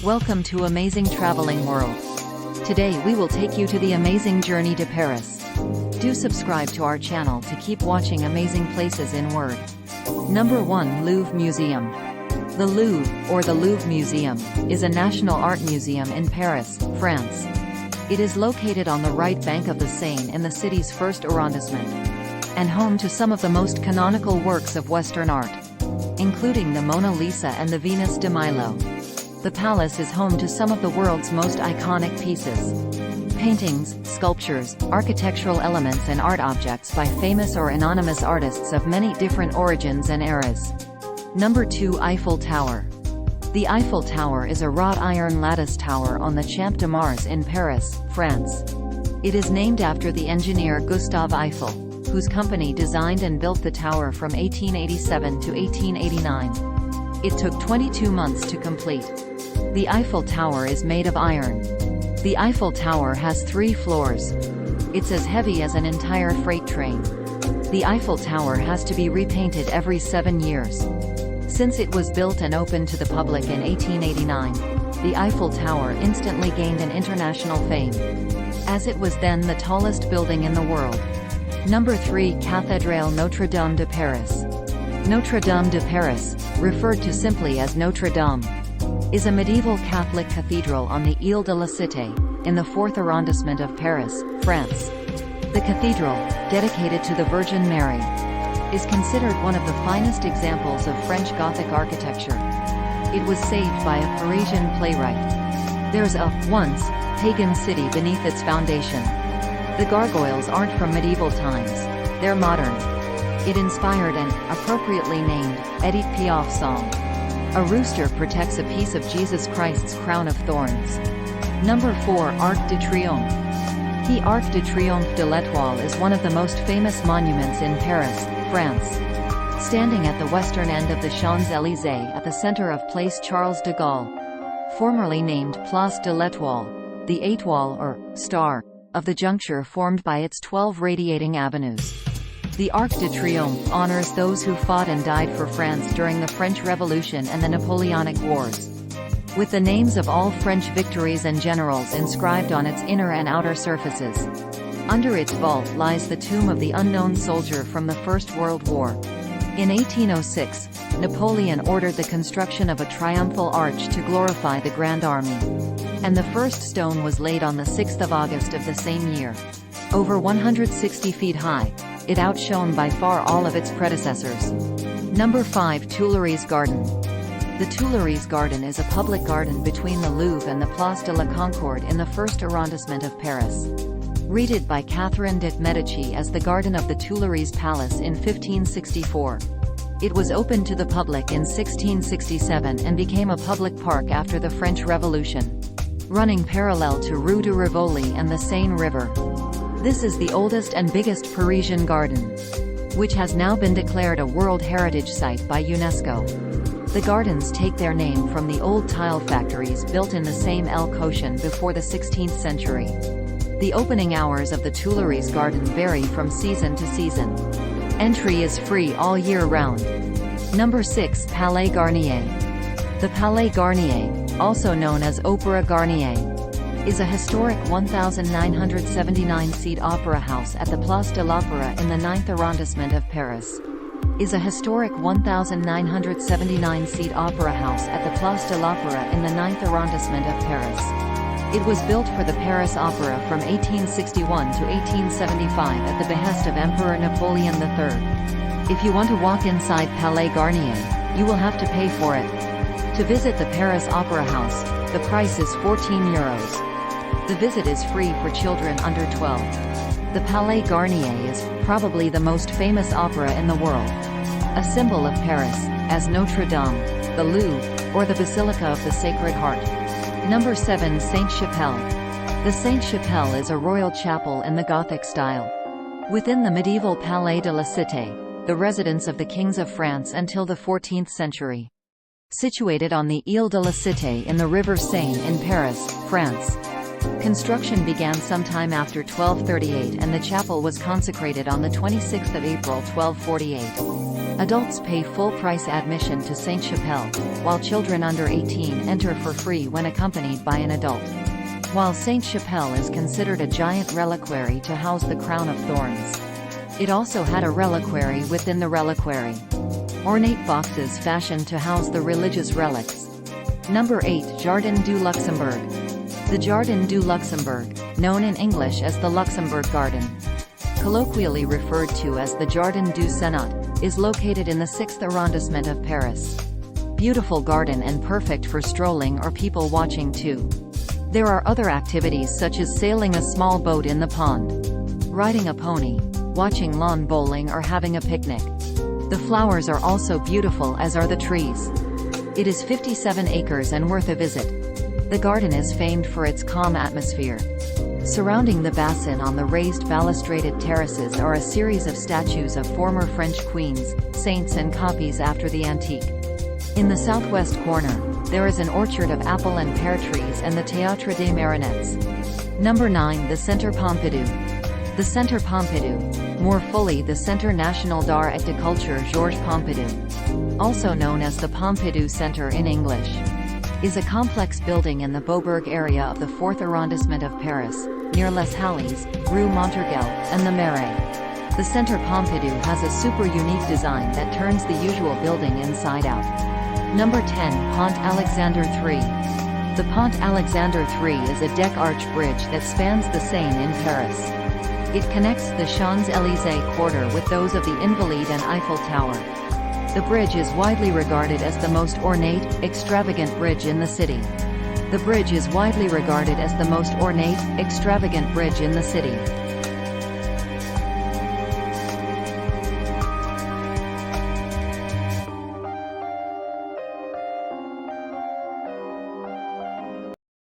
Welcome to Amazing Traveling World. Today we will take you to the amazing journey to Paris. Do subscribe to our channel to keep watching amazing places in word. Number 1. Louvre Museum. The Louvre, or the Louvre Museum, is a national art museum in Paris, France. It is located on the right bank of the Seine in the city's first arrondissement, and home to some of the most canonical works of Western art, including the Mona Lisa and the Venus de Milo. The palace is home to some of the world's most iconic pieces. Paintings, sculptures, architectural elements and art objects by famous or anonymous artists of many different origins and eras. Number 2. Eiffel Tower. The Eiffel Tower is a wrought iron lattice tower on the Champ de Mars in Paris, France. It is named after the engineer Gustave Eiffel, whose company designed and built the tower from 1887 to 1889. It took 22 months to complete. The Eiffel Tower is made of iron. The Eiffel Tower has 3 floors. It's as heavy as an entire freight train. The Eiffel Tower has to be repainted every 7 years. Since it was built and opened to the public in 1889, the Eiffel Tower instantly gained an international fame, as it was then the tallest building in the world. Number 3. Cathédrale Notre-Dame de Paris. Notre-Dame de Paris, referred to simply as Notre-Dame, is a medieval Catholic cathedral on the Ile de la Cité, in the 4th arrondissement of Paris, France. The cathedral, dedicated to the Virgin Mary, is considered one of the finest examples of French Gothic architecture. It was saved by a Parisian playwright. There's a, once, pagan city beneath its foundation. The gargoyles aren't from medieval times, they're modern. It inspired an, appropriately named, Edith Piaf song. A rooster protects a piece of Jesus Christ's crown of thorns. Number 4. Arc de Triomphe. The Arc de Triomphe de l'Étoile is one of the most famous monuments in Paris, France. Standing at the western end of the Champs-Élysées at the center of Place Charles de Gaulle, formerly named Place de l'Étoile, the étoile or star of the juncture formed by its 12 radiating avenues. The Arc de Triomphe honors those who fought and died for France during the French Revolution and the Napoleonic Wars, with the names of all French victories and generals inscribed on its inner and outer surfaces. Under its vault lies the tomb of the unknown soldier from the First World War. In 1806, Napoleon ordered the construction of a triumphal arch to glorify the Grand Army, and the first stone was laid on the 6th of August of the same year. Over 160 feet high, it outshone by far all of its predecessors. Number 5. Tuileries Garden. The Tuileries Garden is a public garden between the Louvre and the Place de la Concorde in the first arrondissement of Paris. Rated by Catherine de' Medici as the Garden of the Tuileries Palace in 1564. It was opened to the public in 1667 and became a public park after the French Revolution, running parallel to Rue de Rivoli and the Seine River. This is the oldest and biggest Parisian garden, which has now been declared a World Heritage Site by UNESCO. The gardens take their name from the old tile factories built in the same El Cochin before the 16th century. The opening hours of the Tuileries Garden vary from season to season. Entry is free all year round. Number 6. Palais Garnier. The Palais Garnier, also known as Opera Garnier, is a historic 1,979-seat opera house at the Place de l'Opéra in the 9th arrondissement of Paris. Is a historic 1,979-seat opera house at the Place de l'Opéra in the 9th arrondissement of Paris. It was built for the Paris Opera from 1861 to 1875 at the behest of Emperor Napoleon III. If you want to walk inside Palais Garnier, you will have to pay for it. To visit the Paris Opera House, the price is €14. The visit is free for children under 12. The Palais Garnier is probably the most famous opera in the world. A symbol of Paris, as Notre-Dame, the Louvre, or the Basilica of the Sacred Heart. Number 7. Sainte-Chapelle. The Sainte-Chapelle is a royal chapel in the Gothic style, within the medieval Palais de la Cité, the residence of the kings of France until the 14th century. Situated on the Ile de la Cité in the River Seine in Paris, France. Construction began sometime after 1238 and the chapel was consecrated on the 26th of April 1248. Adults pay full-price admission to Sainte-Chapelle, while children under 18 enter for free when accompanied by an adult. While Sainte-Chapelle is considered a giant reliquary to house the crown of thorns, it also had a reliquary within the reliquary. Ornate boxes fashioned to house the religious relics. Number 8. Jardin du Luxembourg. The Jardin du Luxembourg, known in English as the Luxembourg Garden, colloquially referred to as the Jardin du Sénat, is located in the 6th arrondissement of Paris. Beautiful garden and perfect for strolling or people watching too. There are other activities such as sailing a small boat in the pond, riding a pony, watching lawn bowling or having a picnic. The flowers are also beautiful, as are the trees. It is 57 acres and worth a visit. The garden is famed for its calm atmosphere. Surrounding the basin on the raised balustraded terraces are a series of statues of former French queens, saints and copies after the antique. In the southwest corner, there is an orchard of apple and pear trees and the Théâtre des Marinettes. Number 9. The Centre Pompidou. The Centre Pompidou, more fully the Centre National d'Art et de Culture Georges Pompidou, also known as the Pompidou Centre in English, is a complex building in the Beaubourg area of the 4th arrondissement of Paris, near Les Halles, Rue Montorgueil, and the Marais. The Centre Pompidou has a super unique design that turns the usual building inside out. Number 10. Pont Alexandre III. The Pont Alexandre III is a deck arch bridge that spans the Seine in Paris. It connects the Champs-Élysées quarter with those of the Invalides and Eiffel Tower. The bridge is widely regarded as the most ornate, extravagant bridge in the city. The bridge is widely regarded as the most ornate, extravagant bridge in the city.